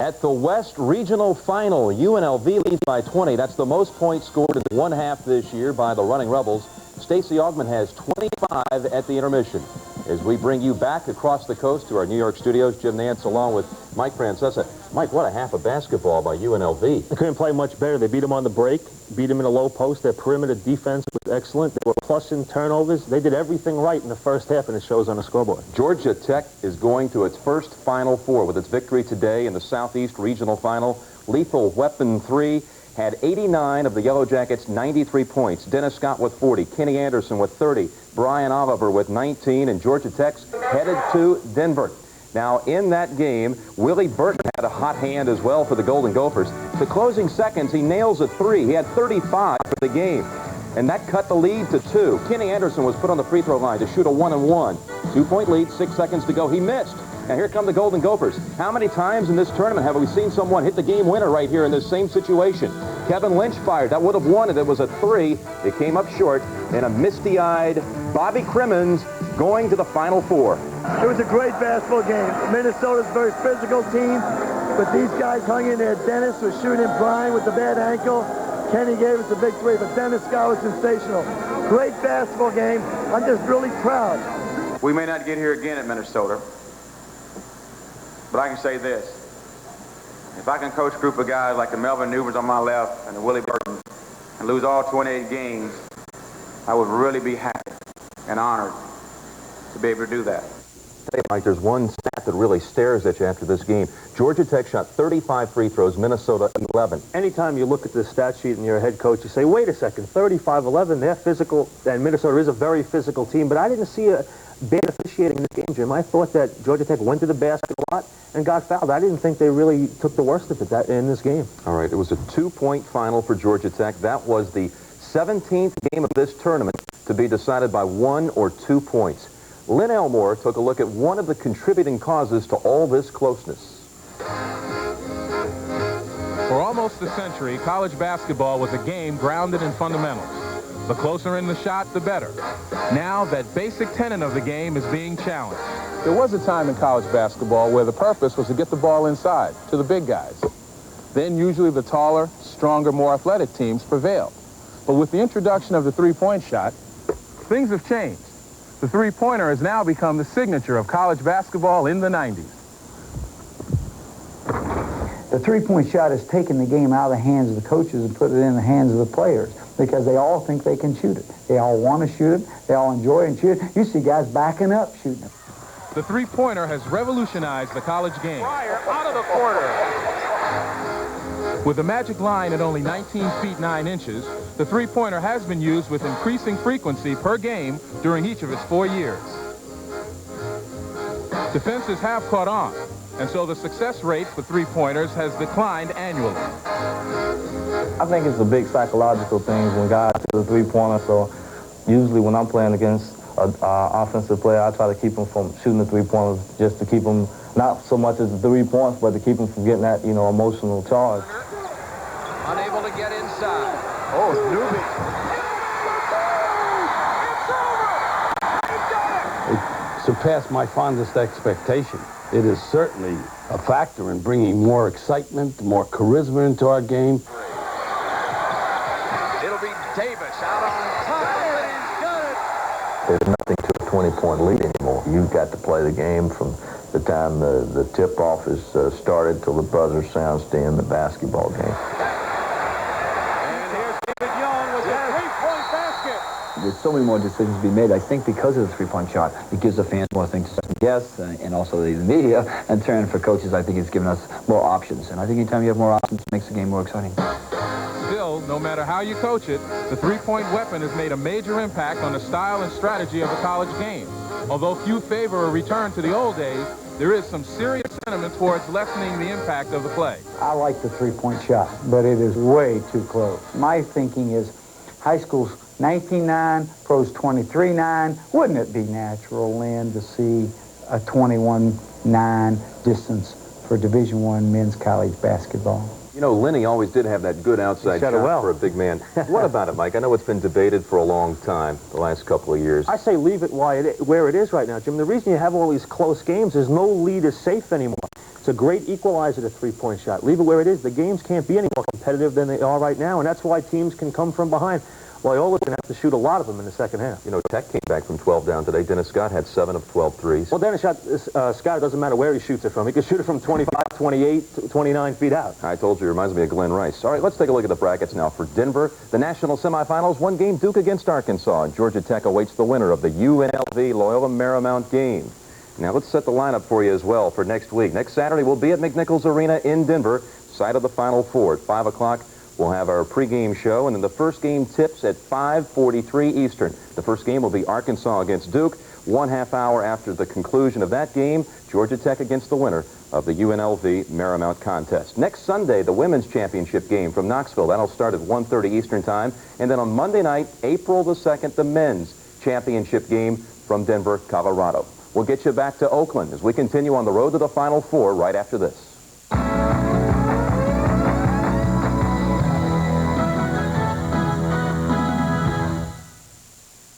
At the West Regional Final, UNLV leads by 20. That's the most points scored in one half this year by the Running Rebels. Stacey Augman has 25 at the intermission. As we bring you back across the coast to our New York studios, Jim Nance along with Mike Francesa. Mike, what a half of basketball by UNLV. They couldn't play much better. They beat them on the break, beat them in the low post. Their perimeter defense was excellent. They were plussing turnovers. They did everything right in the first half, and it shows on the scoreboard. Georgia Tech is going to its first Final Four with its victory today in the Southeast Regional Final. Lethal Weapon 3 had 89 of the Yellow Jackets' 93 points. Dennis Scott with 40, Kenny Anderson with 30, Brian Oliver with 19, and Georgia Tech's headed to Denver. Now, in that game, Willie Burton had a hot hand as well for the Golden Gophers. The closing seconds, he nails a 3. He had 35 for the game, and that cut the lead to 2. Kenny Anderson was put on the free throw line to shoot a 1-and-1. 2-point lead, 6 seconds to go. He missed. Now here come the Golden Gophers. How many times in this tournament have we seen someone hit the game winner right here in this same situation? Kevin Lynch fired. That would have won it. It was a 3. It came up short. And a misty-eyed Bobby Crimmins going to the Final Four. It was a great basketball game. Minnesota's a very physical team, but these guys hung in there. Dennis was shooting Brian with the bad ankle. Kenny gave us a big 3, but Dennis Scott was sensational. Great basketball game. I'm just really proud. We may not get here again at Minnesota, but I can say this. If I can coach a group of guys like the Melvin Newbers on my left and the Willie Burton and lose all 28 games, I would really be happy and honored to be able to do that. Hey, Mike, there's one stat that really stares at you after this game. Georgia Tech shot 35 free throws, Minnesota 11. Anytime you look at the stat sheet and you're a head coach, you say, wait a second, 35-11, they're physical, and Minnesota is a very physical team, but I didn't see a bad officiating in this game, Jim. I thought that Georgia Tech went to the basket a lot and got fouled. I didn't think they really took the worst of it in this game. All right, it was a 2-point final for Georgia Tech. That was the 17th game of this tournament to be decided by 1 or 2 points. Lynn Elmore took a look at one of the contributing causes to all this closeness. For almost a century, college basketball was a game grounded in fundamentals. The closer in the shot, the better. Now that basic tenet of the game is being challenged. There was a time in college basketball where the purpose was to get the ball inside, to the big guys. Then usually the taller, stronger, more athletic teams prevailed. But with the introduction of the three-point shot, things have changed. The three-pointer has now become the signature of college basketball in the 90s. The three-point shot has taken the game out of the hands of the coaches and put it in the hands of the players because they all think they can shoot it. They all want to shoot it. They all enjoy it and shoot it. You see guys backing up shooting it. The three-pointer has revolutionized the college game. Fire out of the corner. With the magic line at only 19 feet 9 inches, the three-pointer has been used with increasing frequency per game during each of its 4 years. Defenses have caught on, and so the success rate for three-pointers has declined annually. I think it's a big psychological thing when guys hit the three-pointer, so usually when I'm playing against an offensive player, I try to keep them from shooting the three-pointers just to keep them, not so much as the 3 points, but to keep them from getting that, emotional charge. Unable to get inside. Oh, Newby. It surpassed my fondest expectation. It is certainly a factor in bringing more excitement, more charisma into our game. It'll be Davis out on time, and he's got it. There's nothing to a 20-point lead anymore. You've got to play the game from the time the tip-off is started till the buzzer sounds to end the basketball game. There's so many more decisions to be made, I think, because of the three-point shot. It gives the fans more things to second guess, and also the media. And turn for coaches, I think it's given us more options. And I think anytime you have more options, it makes the game more exciting. Still, no matter how you coach it, the three-point weapon has made a major impact on the style and strategy of the college game. Although few favor a return to the old days, there is some serious sentiment towards lessening the impact of the play. I like the three-point shot, but it is way too close. My thinking is high school's 19-9, pros 23-9. Wouldn't it be natural, Lynn, to see a 21-9 distance for Division I men's college basketball? You know, Lenny always did have that good outside shot for a big man. What about it, Mike? I know it's been debated for a long time, the last couple of years. I say leave it where it is right now, Jim. The reason you have all these close games is no lead is safe anymore. It's a great equalizer, the three-point shot. Leave it where it is. The games can't be any more competitive than they are right now, and that's why teams can come from behind. Loyola's going to have to shoot a lot of them in the second half. You know, Tech came back from 12 down today. Dennis Scott had 7 of 12 threes. Well, Dennis Scott, it doesn't matter where he shoots it from. He can shoot it from 25, 28, 29 feet out. I told you, it reminds me of Glenn Rice. All right, let's take a look at the brackets now for Denver. The national semifinals, one game, Duke against Arkansas. And Georgia Tech awaits the winner of the UNLV Loyola Marymount game. Now, let's set the lineup for you as well for next week. Next Saturday, we'll be at McNichols Arena in Denver, site of the Final Four. At 5 o'clock, we'll have our pregame show, and then the first game tips at 5:43 Eastern. The first game will be Arkansas against Duke. 1/2 hour after the conclusion of that game, Georgia Tech against the winner of the UNLV Marymount contest. Next Sunday, the women's championship game from Knoxville. That'll start at 1:30 Eastern time. And then on Monday night, April the 2nd, the men's championship game from Denver, Colorado. We'll get you back to Oakland as we continue on the road to the Final Four right after this.